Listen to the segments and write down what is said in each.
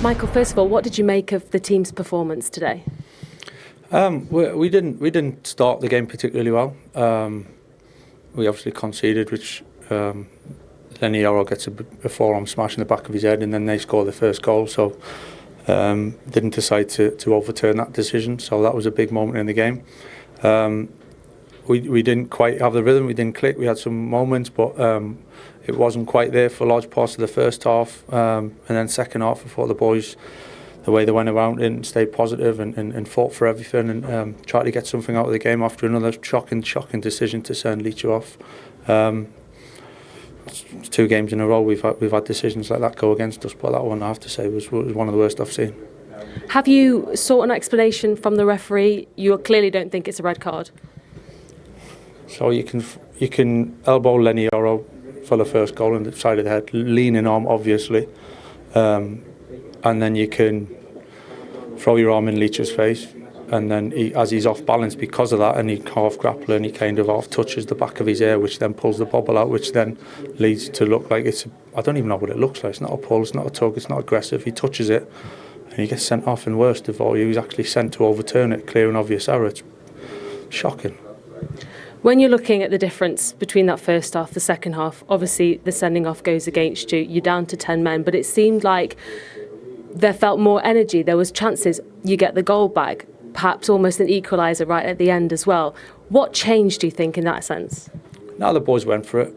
Michael, first of all, what did you make of the team's performance today? We didn't start the game particularly well. We obviously conceded, which Lenny Yoro gets a forearm smash in the back of his head, and then they score the first goal. So didn't decide to overturn that decision. So that was a big moment in the game. We didn't quite have the rhythm. We didn't click. We had some moments, but it wasn't quite there for large parts of the first half. And then second half, I thought the boys, the way they went around it and stayed positive and fought for everything and tried to get something out of the game after another shocking decision to send Leeds off. It's 2 games in a row we've had decisions like that go against us, but that one I have to say was one of the worst I've seen. Have you sought an explanation from the referee? You clearly don't think it's a red card. So you can elbow Lenny Yoro for the first goal in the side of the head, leaning arm obviously, and then you can throw your arm in Leach's face, and then as he's off balance because of that, and he half grappling, he kind of half touches the back of his ear, which then pulls the bobble out, which then leads to look like I don't even know what it looks like. It's not a pull, it's not a tug, it's not aggressive. He touches it and he gets sent off, and worst of all, he was actually sent to overturn it, clear and obvious error. It's shocking. When you're looking at the difference between that first half, the second half, obviously the sending off goes against you. You're down to 10 men, but it seemed like there felt more energy. There was chances. You get the goal back, perhaps almost an equaliser right at the end as well. What changed, do you think, in that sense? Now the boys went for it.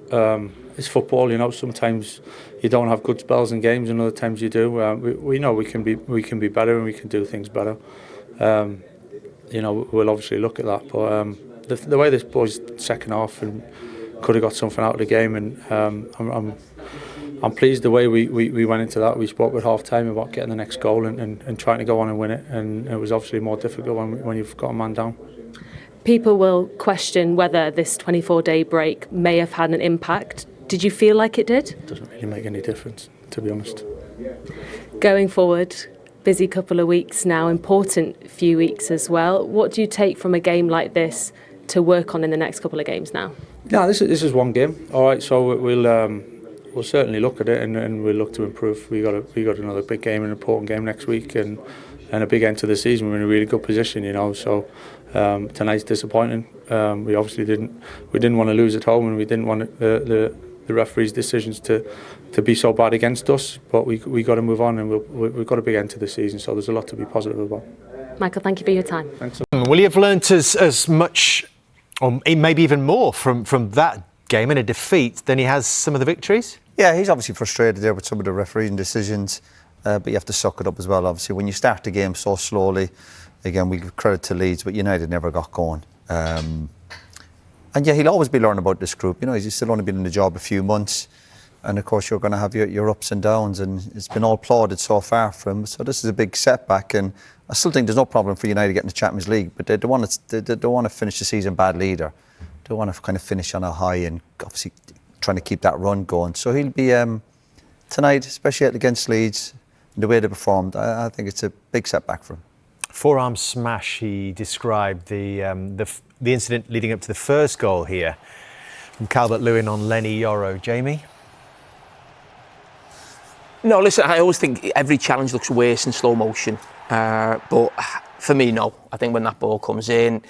It's football, you know. Sometimes you don't have good spells in games, and other times you do. We know we can be better and we can do things better. You know, we'll obviously look at that, but. The way this boys second half and could have got something out of the game, and I'm pleased the way we went into that. We spoke at half time about getting the next goal and trying to go on and win it, and it was obviously more difficult when you've got a man down. People will question whether this 24-day break may have had an impact. Did you feel like it did? It doesn't really make any difference, to be honest. Going forward, busy couple of weeks now, important few weeks as well. What do you take from a game like this to work on in the next couple of games now? No, this is one game. All right, so we'll certainly look at it and we'll look to improve. We got another big game, an important game next week, and a big end to the season. We're in a really good position, you know. So tonight's disappointing. We obviously didn't want to lose at home, and we didn't want the referee's decisions to be so bad against us. But we got to move on, and we've got a big end to the season. So there's a lot to be positive about. Michael, thank you for your time. Thanks. Will you have learnt as much, or maybe even more, from that game and a defeat than he has some of the victories? Yeah, he's obviously frustrated there with some of the refereeing decisions, but you have to suck it up as well, obviously. When you start the game so slowly, again, we give credit to Leeds, but United never got going. And yeah, he'll always be learning about this group. You know, he's still only been in the job a few months, and of course you're going to have your ups and downs, and it's been all plauded so far for him. So this is a big setback, and I still think there's no problem for United getting the Champions League, but they don't want to finish the season badly either. They want to kind of finish on a high and obviously trying to keep that run going. So he'll be tonight, especially against Leeds, the way they performed. I think it's a big setback for him. Forearm smash. He described the incident leading up to the first goal here from Calvert-Lewin on Lenny Yoro. Jamie? No, listen, I always think every challenge looks worse in slow motion. But for me, no. I think when that ball comes in,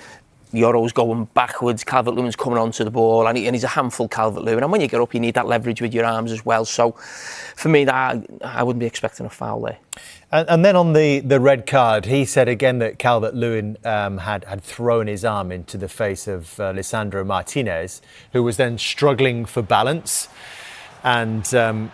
Yoro's going backwards, Calvert-Lewin's coming onto the ball, and he's a handful, Calvert-Lewin. And when you get up, you need that leverage with your arms as well. So for me, that I wouldn't be expecting a foul there. And then on the red card, he said again that Calvert-Lewin had thrown his arm into the face of Lisandro Martinez, who was then struggling for balance and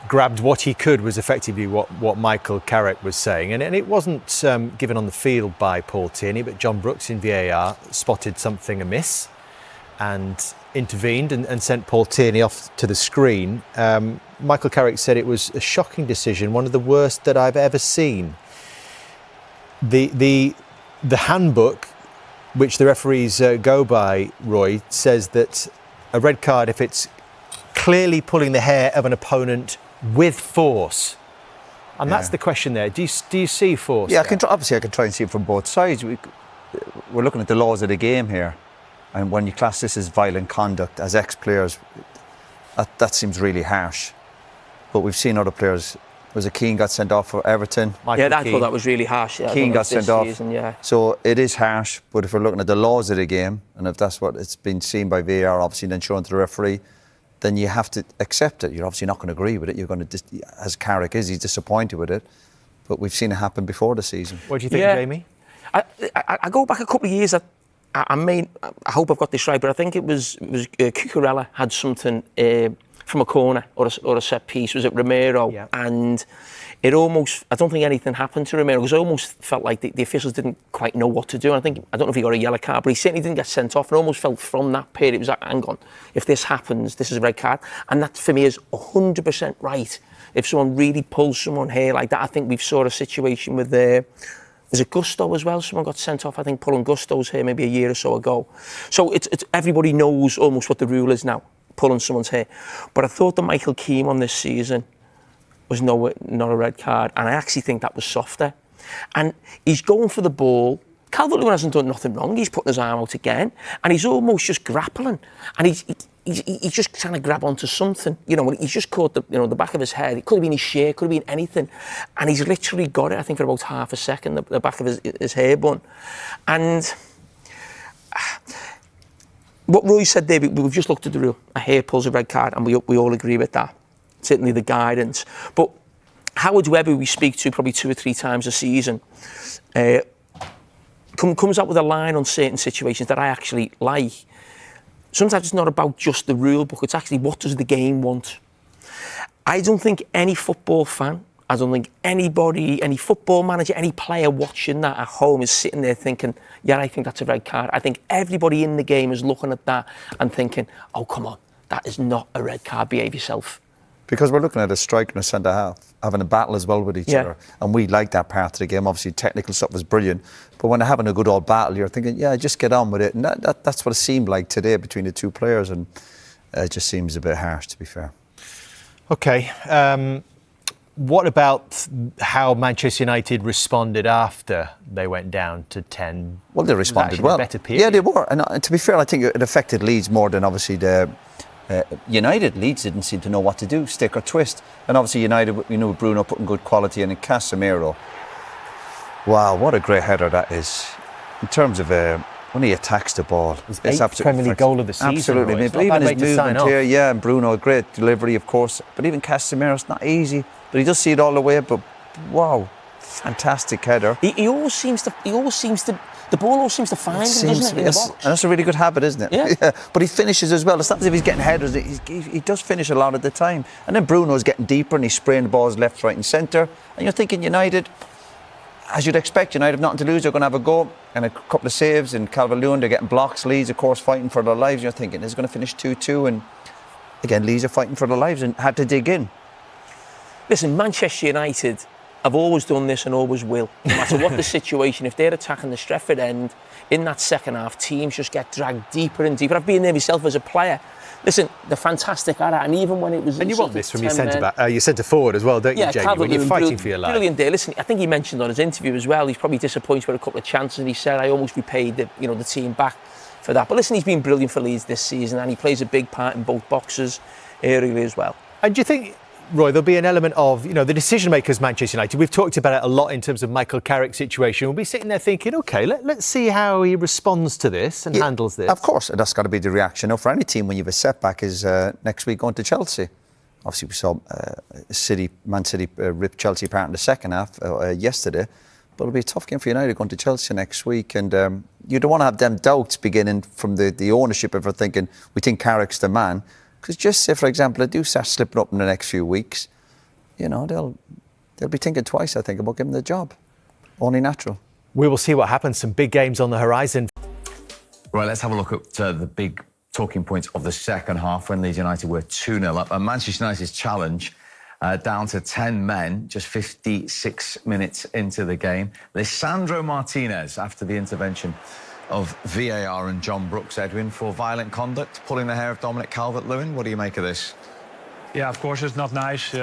grabbed what he could, was effectively what Michael Carrick was saying. And it wasn't given on the field by Paul Tierney, but John Brooks in VAR spotted something amiss and intervened and sent Paul Tierney off to the screen. Michael Carrick said it was a shocking decision, one of the worst that I've ever seen. The handbook, which the referees go by, Roy, says that a red card, if it's clearly pulling the hair of an opponent with force. And that's the question there. Do you see force? Yeah, obviously I can try and see it from both sides. We're looking at the laws of the game here. And when you class this as violent conduct, as ex-players, that seems really harsh. But we've seen other players Was it Keane got sent off for Everton? I thought that was really harsh. Yeah, Keane got sent off. Season, yeah. So it is harsh, but if we're looking at the laws of the game, and if that's what it's been seen by VAR, obviously then shown to the referee, then you have to accept it. You're obviously not going to agree with it. You're going to, as Carrick is, he's disappointed with it. But we've seen it happen before the season. What do you think, Jamie? I go back a couple of years. I hope I've got this right, but I think it was Cucurella had something from a corner or a set piece. Was it Romero? Yeah. And it almost, I don't think anything happened to Romero because it almost felt like the officials didn't quite know what to do. And I don't know if he got a yellow card, but he certainly didn't get sent off. And almost felt from that period, it was like, hang on, if this happens, this is a red card. And that for me is 100% right. If someone really pulls someone here like that, I think we've saw a situation with there's a Gusto as well. Someone got sent off, I think, pulling Gusto's hair maybe a year or so ago. So it's everybody knows almost what the rule is now, pulling someone's hair. But I thought the Michael Keane on this season was not a red card, and I actually think that was softer. And he's going for the ball. Calvert-Lewin hasn't done nothing wrong. He's putting his arm out again, and he's almost just grappling, and he's just trying to grab onto something. You know, he's just caught the back of his head. It could have been his shirt, could have been anything, and he's literally got it. I think for about half a second, the back of his hair bun, and what Roy said there. We've just looked at the rule. A hair pulls a red card, and we all agree with that. Certainly the guidance, but Howard Webber, we speak to probably 2 or 3 times a season, comes out with a line on certain situations that I actually like. Sometimes it's not about just the rule book, it's actually what does the game want. I don't think any football fan, I don't think anybody, any football manager, any player watching that at home is sitting there thinking, yeah, I think that's a red card. I think everybody in the game is looking at that and thinking, oh, come on, that is not a red card, behave yourself. Because we're looking at a striker and a centre-half having a battle as well with each other. And we like that part of the game. Obviously, technical stuff was brilliant. But when they're having a good old battle, you're thinking, yeah, just get on with it. And that's what it seemed like today between the two players. And it just seems a bit harsh, to be fair. OK. What about how Manchester United responded after they went down to 10? Well, they responded well. Yeah, they were. And to be fair, I think it affected Leeds more than obviously the... United. Leeds didn't seem to know what to do, stick or twist. And obviously United, with Bruno putting good quality in, and Casemiro. Wow, what a great header that is. In terms of when he attacks the ball. It's 8th Premier League goal of the season. Absolutely. Right? But even his movement here, yeah, and Bruno, a great delivery, of course. But even Casemiro, it's not easy. But he does see it all the way. But wow, fantastic header. He always seems to. The ball always seems to find him, doesn't it, in the box? And that's a really good habit, isn't it? Yeah. But he finishes as well. It's not as if he's getting headers. He does finish a lot of the time. And then Bruno's getting deeper and he's spraying the balls left, right and centre. And you're thinking United, as you'd expect, United have nothing to lose. They're going to have a go and a couple of saves. And Calvert-Lewin, they're getting blocks. Leeds, of course, fighting for their lives. You're thinking, this is going to finish 2-2. And again, Leeds are fighting for their lives and had to dig in. Listen, Manchester United have always done this and always will. No matter what the situation, if they're attacking the Stretford end, in that second half, teams just get dragged deeper and deeper. I've been there myself as a player. Listen, they're fantastic at it, and even when it was... And you want this from your centre-back, your centre-forward as well, don't you, Jamie, when you're fighting for your life? Brilliant day. Listen, I think he mentioned on his interview as well, he's probably disappointed with a couple of chances, and he said, I almost repaid the team back for that. But listen, he's been brilliant for Leeds this season, and he plays a big part in both boxes aerially as well. And do you think, Roy, there'll be an element of, the decision makers, Manchester United. We've talked about it a lot in terms of Michael Carrick's situation. We'll be sitting there thinking, OK, let's see how he responds to this and handles this. Of course, that's got to be the reaction. Now, for any team, when you have a setback, is next week going to Chelsea. Obviously, we saw Man City rip Chelsea apart in the second half yesterday. But it'll be a tough game for United going to Chelsea next week. And you don't want to have them doubts beginning from the ownership if we're thinking, we think Carrick's the man. Because just say, for example, they do start slipping up in the next few weeks, they'll be thinking twice, I think, about giving the job. Only natural. We will see what happens. Some big games on the horizon. Right, let's have a look at the big talking points of the second half when Leeds United were 2-0 up. And Manchester United's challenge down to 10 men, just 56 minutes into the game. Lisandro Martinez, after the intervention of VAR and John Brooks, Edwin, for violent conduct, pulling the hair of Dominic Calvert-Lewin. What do you make of this? Yeah, of course it's not nice. You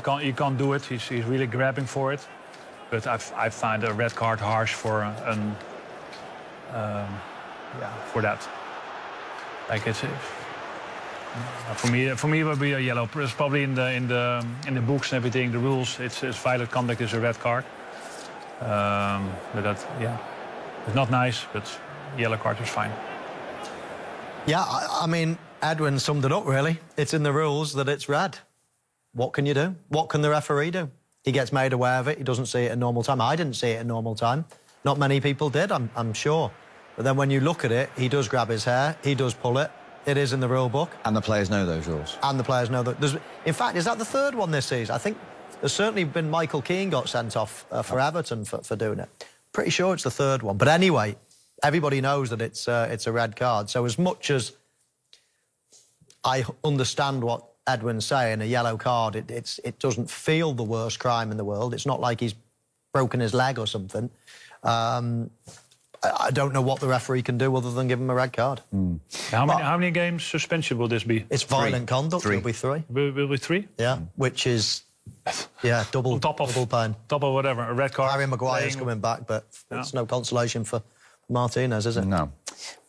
can't do it. He's really grabbing for it. But I find a red card harsh for that. Like For me, it would be a yellow. It's probably in the books and everything, the rules. It's violent conduct is a red card. But that, yeah, it's not nice. But yellow card is fine. Yeah, I mean, Edwin summed it up, really. It's in the rules that it's red. What can you do? What can the referee do? He gets made aware of it. He doesn't see it at normal time. I didn't see it at normal time. Not many people did, I'm sure. But then when you look at it, he does grab his hair. He does pull it. It is in the rule book. And the players know those rules. And the players know that. In fact, is that the third one this season? I think there's certainly been Michael Keane got sent off for Everton for doing it. Pretty sure it's the third one. But anyway, everybody knows that it's a red card. So as much as I understand what Edwin's saying, a yellow card, it doesn't feel the worst crime in the world. It's not like he's broken his leg or something. I don't know what the referee can do other than give him a red card. How many games suspension will this be? It's violent conduct. Three. It'll be 3. Will be 3? Yeah, which is double pain. Top of whatever, a red card. Harry Maguire's coming back, but it's no consolation for Martinez, is it? No.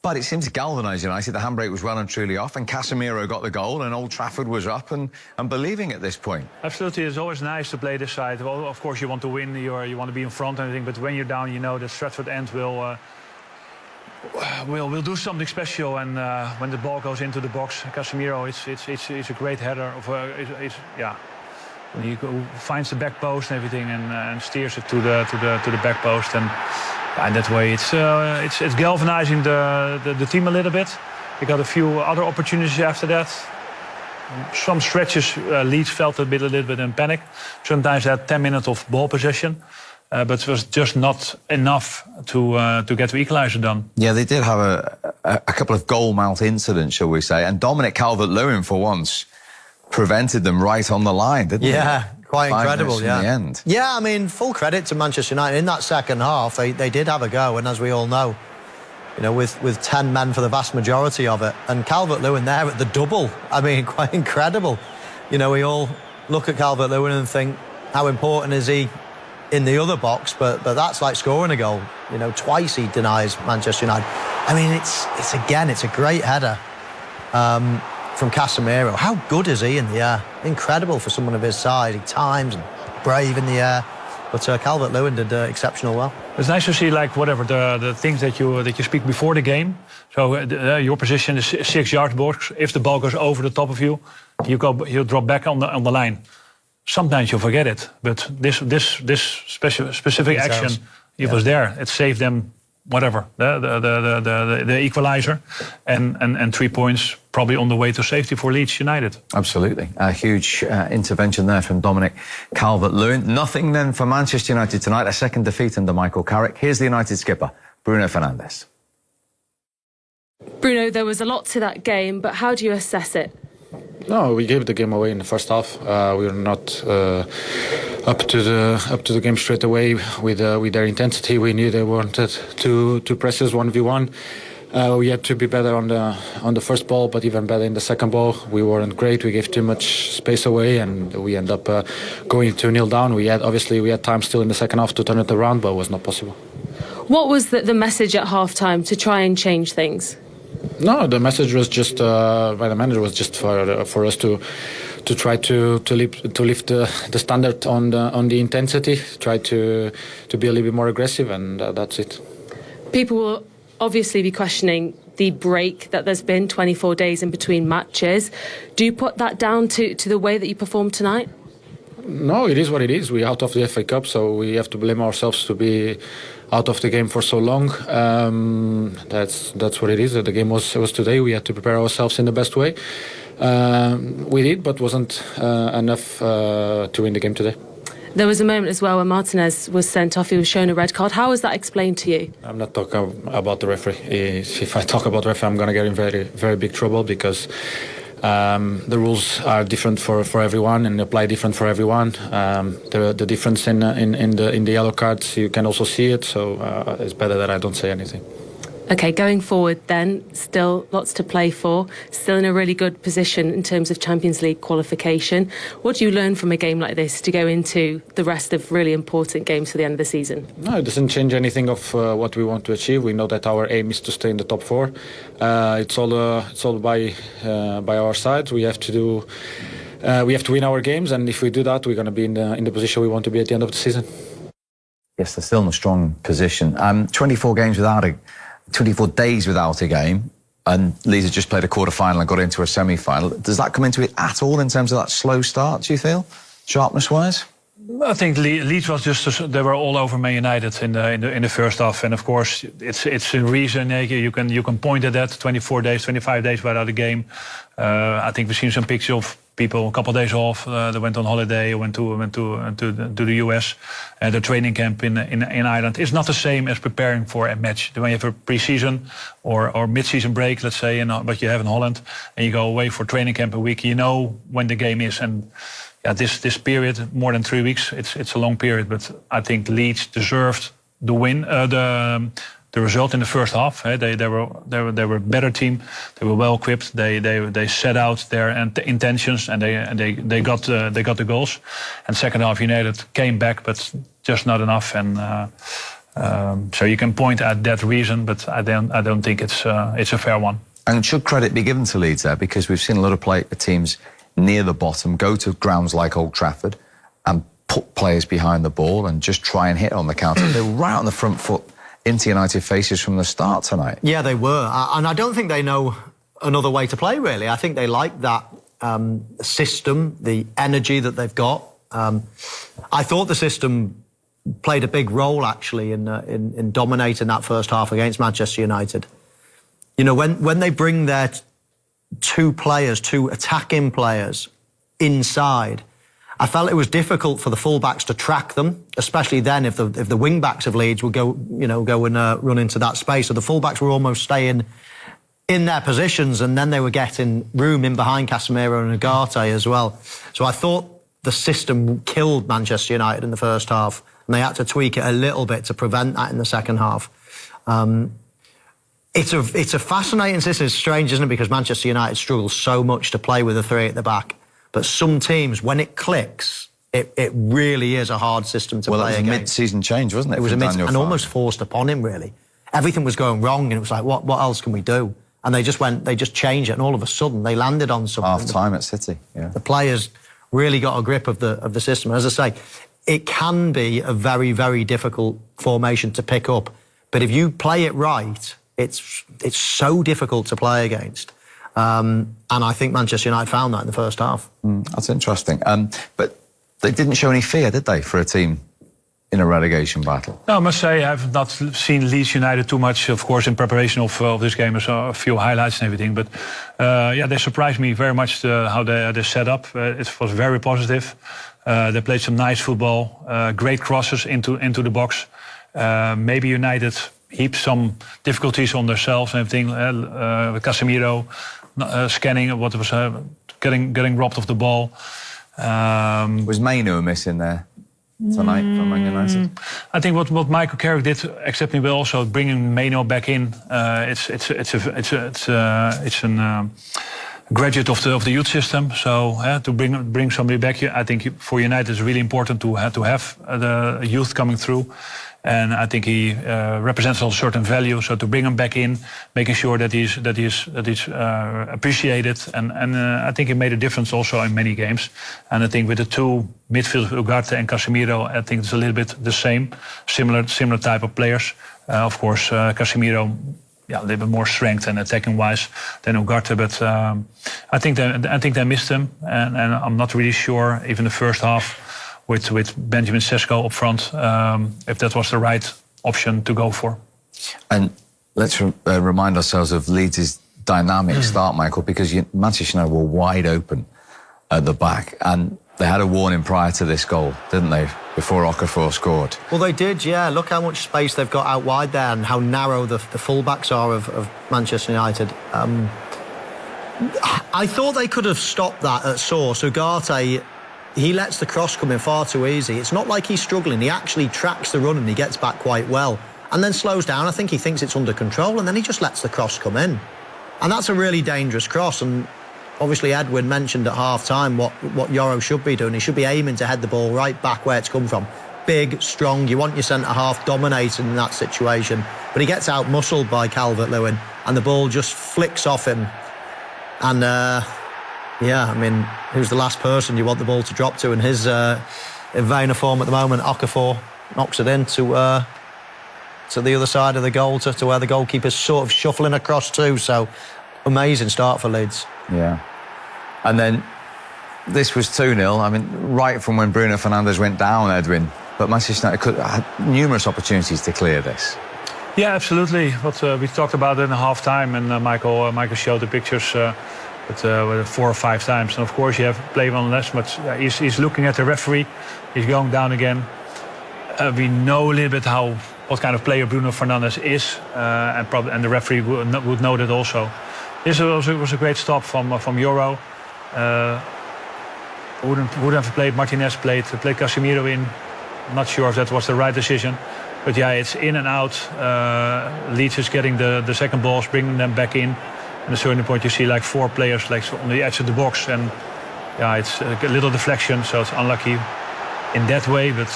But it seemed to galvanise United. The handbrake was well and truly off, and Casemiro got the goal, and Old Trafford was up and believing at this point. Absolutely, it's always nice to play this side. Well, of course, you want to win, you want to be in front and everything, but when you're down, you know that Stratford End will do something special. And when the ball goes into the box, Casemiro, it's a great header. When he finds the back post and everything and steers it to the back post, and that way it's galvanizing the team a little bit. We got a few other opportunities after that. Some stretches Leeds felt a little bit in panic. Sometimes they had 10 minutes of ball possession, but it was just not enough to get the equaliser done. Yeah, they did have a couple of goal mouth incidents, shall we say, and Dominic Calvert-Lewin for once prevented them right on the line, didn't he? Yeah, quite 5 incredible. minutes from the end. Yeah, I mean, full credit to Manchester United. In that second half, they did have a go, and as we all know, with 10 men for the vast majority of it, and Calvert-Lewin there at the double. I mean, quite incredible. We all look at Calvert-Lewin and think, how important is he in the other box? But that's like scoring a goal. Twice he denies Manchester United. I mean, it's a great header. From Casemiro. How good is he in the air? Incredible for someone of his size. He times and brave in the air. But Calvert-Lewin did exceptional well. It's nice to see, like, whatever the things that you speak before the game. So your position is 6-yard box. If the ball goes over the top of you, you drop back on the line. Sometimes you forget it, but this specific action, it was there. It saved them. Whatever, the equaliser and 3 points probably on the way to safety for Leeds United. Absolutely. A huge intervention there from Dominic Calvert-Lewin. Nothing then for Manchester United tonight, a second defeat under Michael Carrick. Here's the United skipper, Bruno Fernandes. Bruno, there was a lot to that game, but how do you assess it? No, we gave the game away in the first half. We were not up to the game straight away with their intensity. We knew they wanted to press us 1v1. We had to be better on the first ball, but even better in the second ball. We weren't great. We gave too much space away, and we end up going 2-0 down. We had time still in the second half to turn it around, but it was not possible. What was the message at half-time to try and change things? No, the message was just by the manager was just for us to try to lift the standard on the intensity, try to be a little bit more aggressive, and that's it. People will obviously be questioning the break that there's been 24 days in between matches. Do you put that down to the way that you performed tonight? No, it is what it is. We're out of the FA Cup, so we have to blame ourselves to be out of the game for so long. That's what it is. The game was today. We had to prepare ourselves in the best way. We did, but wasn't enough to win the game today. There was a moment as well when Martinez was sent off. He was shown a red card. How was that explained to you? I'm not talking about the referee. If I talk about the referee, I'm going to get in very, very big trouble because the rules are different for everyone and apply different for everyone. The difference in the yellow cards, you can also see it. So it's better that I don't say anything. Okay, going forward then, still lots to play for, still in a really good position in terms of Champions League qualification. What do you learn from a game like this to go into the rest of really important games for the end of the season? No, it doesn't change anything of what we want to achieve. We know that our aim is to stay in the top 4. It's all by our side. We have to win our games, and if we do that, we're going to be in the position we want to be at the end of the season. Yes, they're still in a strong position. 24 days without a game, and Leeds have just played a quarter-final and got into a semi-final. Does that come into it at all in terms of that slow start, do you feel, sharpness-wise? I think Leeds was they were all over Man United in the first half, and of course it's a reason. You can point at that. 24 days, 25 days without a game. I think we've seen some pictures of people a couple of days off. They went on holiday, went to the US. The training camp in Ireland is not the same as preparing for a match. When you have a pre-season or mid-season break, let's say, but you have in Holland, and you go away for training camp a week, you know when the game is. And this period, more than 3 weeks, it's a long period. But I think Leeds deserved the win, the result in the first half. They were a better team. They were well equipped. They set out their intentions, and they got the goals. And second half, United came back, but just not enough. And so you can point at that reason, but I don't think it's a fair one. And should credit be given to Leeds there, because we've seen a lot of teams near the bottom go to grounds like Old Trafford and put players behind the ball and just try and hit on the counter. They're right on the front foot into United faces from the start tonight. Yeah, they were. And I don't think they know another way to play, really. I think they like that system, the energy that they've got. I thought the system played a big role, actually, in dominating that first half against Manchester United. You know, when they bring their two attacking players inside, I felt it was difficult for the fullbacks to track them, especially then if the wing backs of Leeds would go and run into that space. So the fullbacks were almost staying in their positions, and then they were getting room in behind Casemiro and Ugarte as well. So I thought the system killed Manchester United in the first half, and they had to tweak it a little bit to prevent that in the second half. It's a fascinating system. It's strange, isn't it? Because Manchester United struggles so much to play with a 3 at the back. But some teams, when it clicks, it really is a hard system to play against. Well, it was a mid-season change, wasn't it? It was and almost forced upon him, really. Everything was going wrong, and it was like, what else can we do? And they just changed it, and all of a sudden they landed on something. Half-time at City, yeah. The players really got a grip of the system. As I say, it can be a very, very difficult formation to pick up. But if you play it right, it's so difficult to play against. And I think Manchester United found that in the first half. That's interesting. But they didn't show any fear, did they, for a team in a relegation battle? No, I must say I've not seen Leeds United too much, of course, in preparation of this game. I saw a few highlights and everything. But they surprised me very much how they set up. It was very positive. They played some nice football, great crosses into the box. Maybe United heaped some difficulties on themselves and everything. Casemiro scanning what was getting robbed of the ball. Was Mainu missing there tonight from Man United? I think what Michael Carrick did exceptionally well, also bringing Mainu back in. It's a graduate of the youth system, so to bring somebody back, I think for United it's really important to have the youth coming through. And I think he represents a certain value. So to bring him back in, making sure that he's appreciated, and I think he made a difference also in many games. And I think with the two midfielders, Ugarte and Casemiro, I think it's a little bit the same, similar type of players. Of course, Casemiro, a little bit more strength and attacking wise than Ugarte, but I think they missed him, and I'm not really sure even the first half. With Benjamin Sesko up front, if that was the right option to go for. And let's remind ourselves of Leeds' dynamic start, Michael, because Manchester United were wide open at the back, and they had a warning prior to this goal, didn't they, before Okafor scored? Well, they did, yeah. Look how much space they've got out wide there and how narrow the full-backs are of Manchester United. I thought they could have stopped that at source. Ugarte, he lets the cross come in far too easy. It's not like he's struggling. He actually tracks the run and he gets back quite well. and then slows down. I think he thinks it's under control, and then he just lets the cross come in. And that's a really dangerous cross. And obviously Edwin mentioned at half-time what Yoro should be doing. He should be aiming to head the ball right back where it's come from. Big, strong, you want your centre-half dominating in that situation. But he gets out-muscled by Calvert-Lewin, and the ball just flicks off him. And, yeah, I mean, who's the last person you want the ball to drop to? In his vein of form at the moment, Okafor knocks it in to the other side of the goal, to where the goalkeeper's sort of shuffling across too. So, amazing start for Leeds. Yeah. And then this was 2-0. I mean, right from when Bruno Fernandes went down, Edwin. But Manchester United had numerous opportunities to clear this. Yeah, absolutely. What we talked about in the half-time, and Michael showed the pictures with 4 or 5 times. And of course, you have play one less, but he's looking at the referee. He's going down again. We know a little bit what kind of player Bruno Fernandes is, and the referee would know that also. This was a great stop from Yoro. Would have played Martinez, played Casemiro in. Not sure if that was the right decision, but yeah, it's in and out. Leeds is getting the second balls, bringing them back in. At a certain point, you see like 4 players like on the edge of the box, and yeah, it's a little deflection, so it's unlucky in that way, but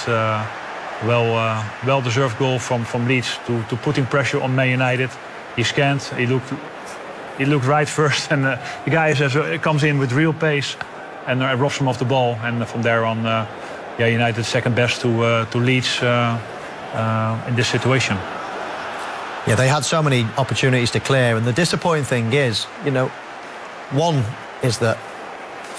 well-deserved goal from Leeds to putting pressure on Man United. He scanned, he looked right first, and the guy comes in with real pace and robs him off the ball, and from there on, yeah, United second best to Leeds in this situation. Yeah, they had so many opportunities to clear, and the disappointing thing is, you know, one is that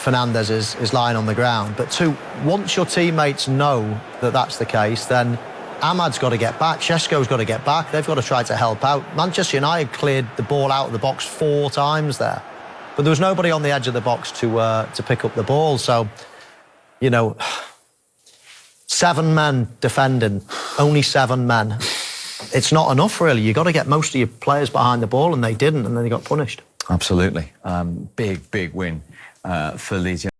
Fernandes is lying on the ground, but 2, once your teammates know that that's the case, then Ahmad's got to get back, Šeško's got to get back, they've got to try to help out. Manchester United cleared the ball out of the box 4 times there, but there was nobody on the edge of the box to pick up the ball. So, you know, 7 men defending, only 7 men. It's not enough, really. You've got to get most of your players behind the ball, and they didn't, and then they got punished. Absolutely. Big win for Leeds.